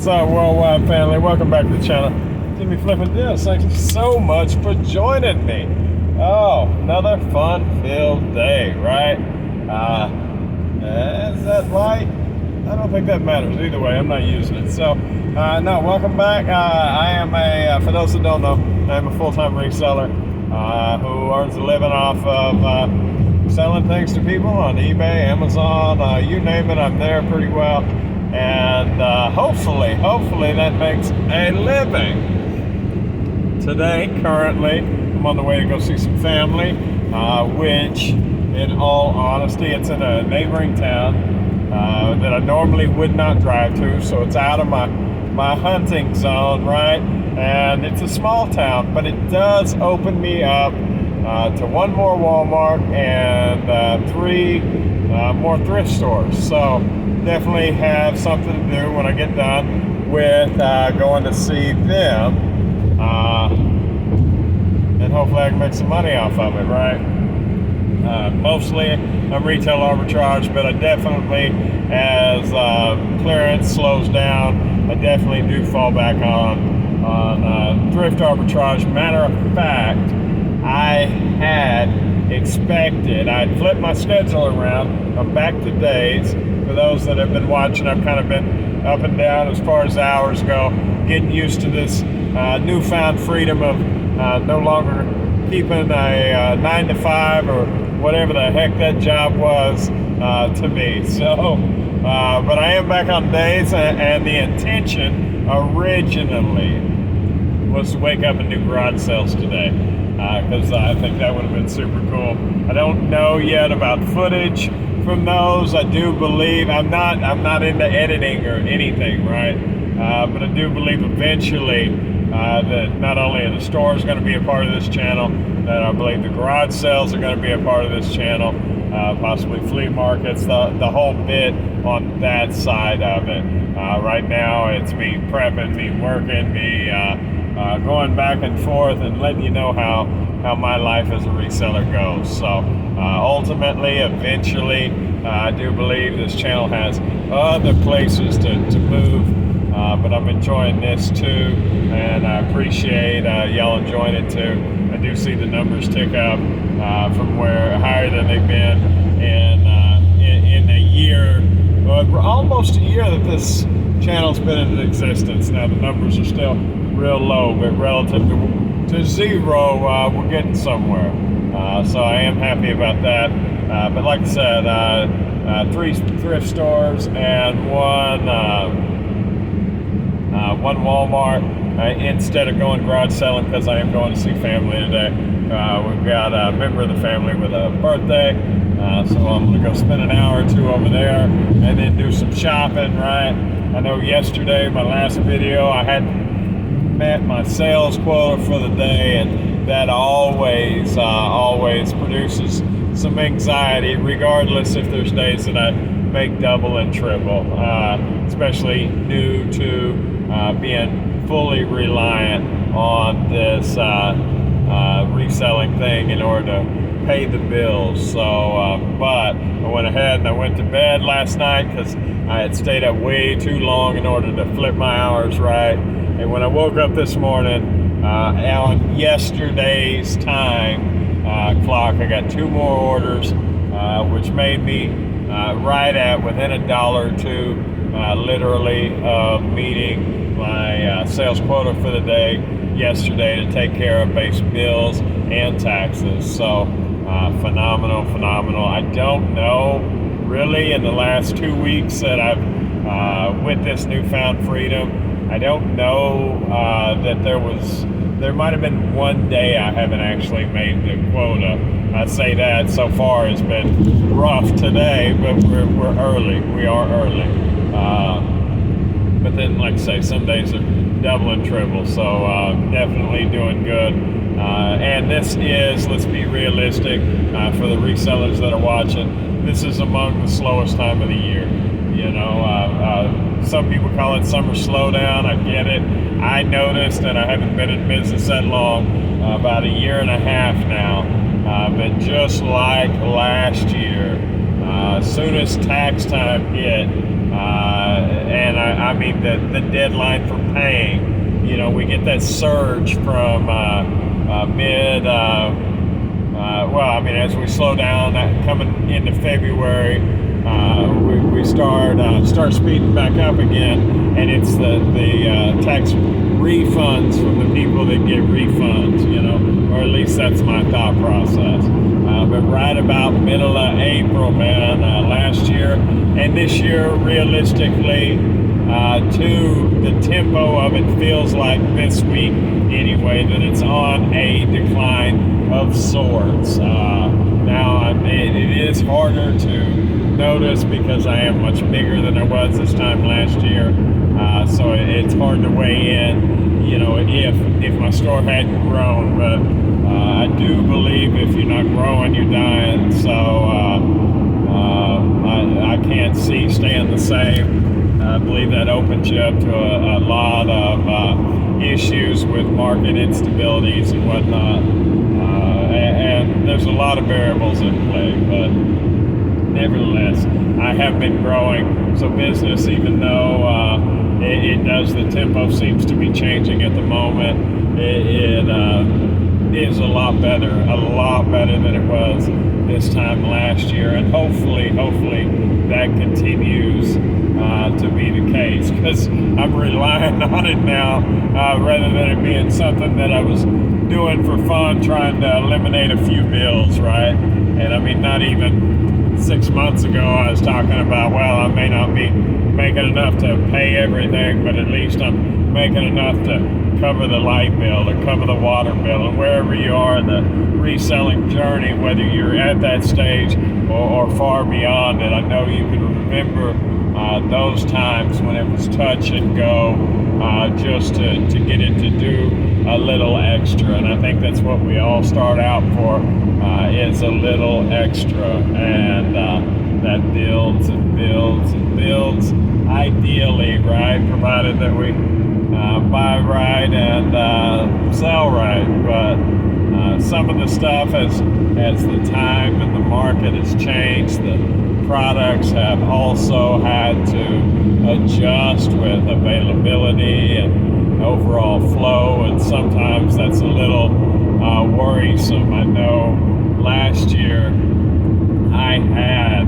What's up, worldwide family? Welcome back to the channel. Jimmy Flipping Deals. Thank you so much for joining me. Oh, another fun-filled day, right? Is that light? I don't think that matters. Either way, I'm not using it. So, no, welcome back. I am for those that don't know, I'm a full-time reseller who earns a living off of selling things to people on eBay, Amazon, you name it, I'm there pretty well. And hopefully that makes a living. Today, currently, I'm on the way to go see some family, which, in all honesty, it's in a neighboring town that I normally would not drive to, so it's out of my hunting zone, right? And it's a small town, but it does open me up to one more Walmart and three more thrift stores. So definitely have something to do when I get done with going to see them, and hopefully I can make some money off of it, right? Mostly I'm retail arbitrage, but I definitely, as clearance slows down, I definitely do fall back on thrift arbitrage. Matter of fact, I had expected, I'd flipped my schedule around. I'm back to days. For those that have been watching, I've kind of been up and down as far as hours go, getting used to this newfound freedom of no longer keeping a 9 to 5 or whatever the heck that job was to me. So, but I am back on days, and the intention originally was to wake up and do garage sales today, because I think that would have been super cool. I don't know yet about footage from those. I do believe I'm not into editing or anything, right? But I do believe eventually that not only are the stores going to be a part of this channel, that I believe the garage sales are going to be a part of this channel, possibly flea markets, the whole bit on that side of it. Right now, it's me prepping, me working, me going back and forth and letting you know how my life as a reseller goes. So ultimately, eventually, I do believe this channel has other places to move, but I'm enjoying this too, and I appreciate y'all enjoying it too. I do see the numbers tick up from where higher than they've been in a year, almost a year that this channel's been in existence. Now the numbers are still real low, but relative to zero, we're getting somewhere. So I am happy about that. But like I said, 3 thrift stores and one Walmart. Instead of going garage selling, because I am going to see family today. We've got a member of the family with a birthday, so I'm going to go spend an hour or two over there and then do some shopping, right? I know yesterday, my last video, I had met my sales quota for the day, and that always produces some anxiety, regardless if there's days that I make double and triple, especially new to being fully reliant on this reselling thing in order to pay the bills. So, but I went ahead and I went to bed last night because I had stayed up way too long in order to flip my hours right. And when I woke up this morning, on yesterday's time clock, I got 2 more orders, which made me right at within $1 or $2, literally, of meeting my sales quota for the day yesterday to take care of base bills and taxes. So phenomenal. I don't know really in the last 2 weeks that I've with this newfound freedom, I don't know that there might have been one day I haven't actually made the quota. I say that so far it's been rough today, but we're early. We are early. But then, like I say, some days are double and triple. So definitely doing good. And this is, let's be realistic, for the resellers that are watching, this is among the slowest time of the year. You know, some people call it summer slowdown. I get it. I noticed, and I haven't been in business that long, about a year and a half now. But just like last year, as soon as tax time hit, And I mean the deadline for paying. We get that surge from mid. As we slow down, coming into February, we start speeding back up again, and it's the tax refunds from the people that get refunds, or at least that's my thought process. But right about middle of April, man, last year and this year, realistically, to the tempo of it feels like this week anyway that it's on a decline of sorts. Now it is harder to notice because I am much bigger than I was this time last year, so it's hard to weigh in, if my store hadn't grown. But I do believe if you're not growing, you're dying. So I can't see staying the same. I believe that opens you up to a lot of issues with market instabilities and whatnot. And there's a lot of variables in play, but nevertheless, I have been growing. So business, even though the tempo seems to be changing at the moment, it is a lot better than it was this time last year, and hopefully that continues to be the case, because I'm relying on it now rather than it being something that I was doing for fun, trying to eliminate a few bills, right? And I mean, not even 6 months ago I was talking about, well, I may not be making enough to pay everything, but at least I'm making enough to cover the light bill or cover the water bill. And wherever you are in the reselling journey, whether you're at that stage or far beyond it, I know you can remember those times when it was touch and go, just to get it to do a little extra. And I think that's what we all start out for, is a little extra, and that builds and builds and builds, ideally, right, provided that we buy right and sell right. But some of the stuff, as the time and the market has changed, the products have also had to adjust with availability and overall flow, and sometimes that's a little worrisome. I know last year I had,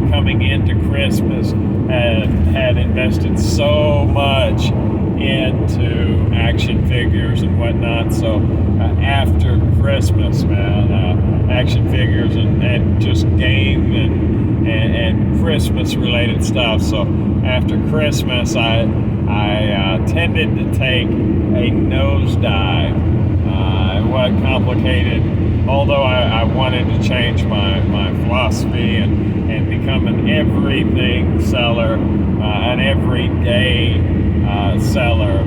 coming into Christmas, had invested so much into action figures and whatnot. So after Christmas, man, action figures and just game and Christmas related stuff. So after Christmas, I tended to take a nosedive. It was complicated, although I wanted to change my philosophy and become an everything seller, an everyday seller.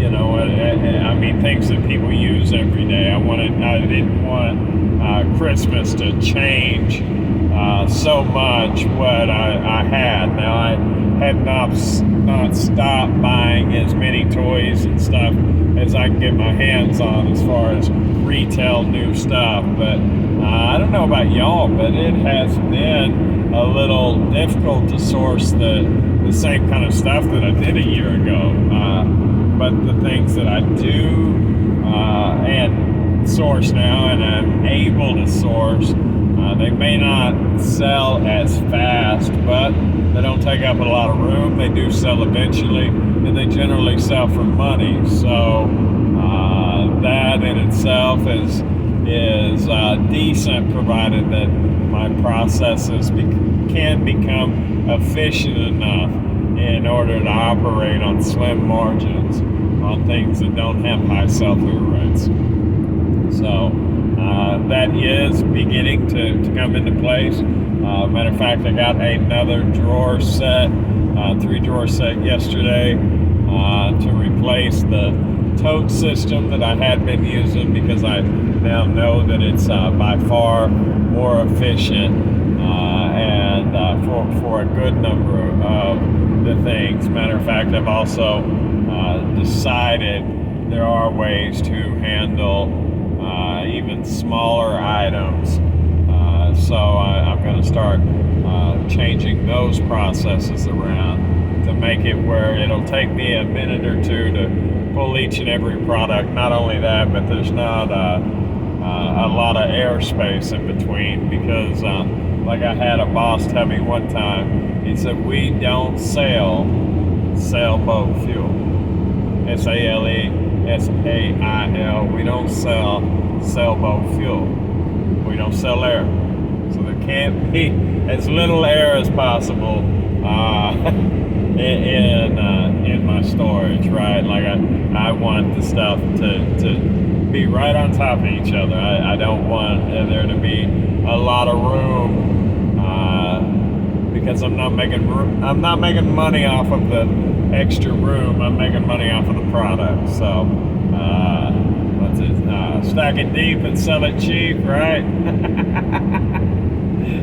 I mean, things that people use every day. I didn't want Christmas to change so much what I had. Now, I had not stopped buying as many toys and stuff as I can get my hands on as far as retail new stuff. But I don't know about y'all, but it has been a little difficult to source the same kind of stuff that I did a year ago. But the things that I do and source now, and I'm able to source, they may not sell as fast, but they don't take up a lot of room. They do sell eventually, and they generally sell for money. So that in itself is decent, provided that my processes can become efficient enough in order to operate on slim margins on things that don't have high sell-through rates. So that is beginning to come into place. Matter of fact, I got another drawer set, 3-drawer set yesterday, to replace the tote system that I had been using, because I now know that it's by far more efficient and for a good number of the things. Matter of fact, I've also decided there are ways to handle even smaller items, So I'm going to start changing those processes around to make it where it'll take me a minute or two to pull each and every product. Not only that, but there's not a lot of airspace in between, because like I had a boss tell me one time, he said, we don't sailboat fuel. SALE, we don't sell sailboat fuel. We don't sell air. So there can't be as little air as possible in my storage, right? Like I want the stuff to be right on top of each other. I don't want there to be a lot of room, because I'm not making money off of the extra room. I'm making money off of the product. So stack it deep and sell it cheap, right?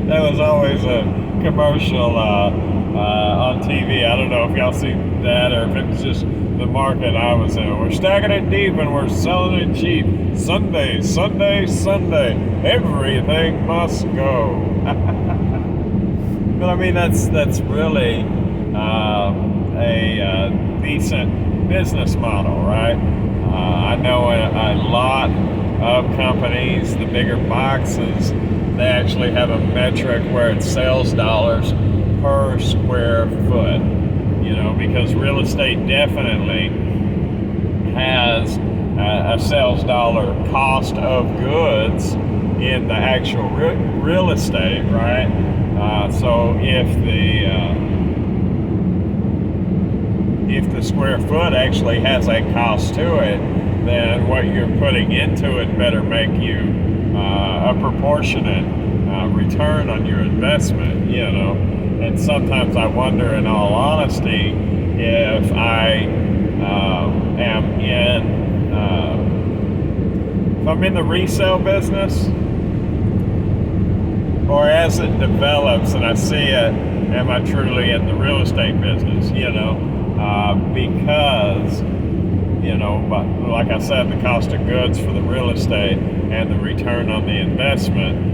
That was always a commercial on TV. I don't know if y'all see that or if it's just the market I was in. We're stacking it deep and we're selling it cheap. Sunday, Sunday, Sunday. Everything must go. But I mean, that's really a decent business model, right? I know a lot of companies, the bigger boxes, they actually have a metric where it's sales dollars per square foot, because real estate definitely has a sales dollar cost of goods in the actual real estate, right? So if the square foot actually has a cost to it, then what you're putting into it better make you a proportionate return on your investment, And sometimes I wonder, in all honesty, if I if I'm in the resale business, or as it develops and I see it, am I truly in the real estate business, because, but like I said, the cost of goods for the real estate and the return on the investment,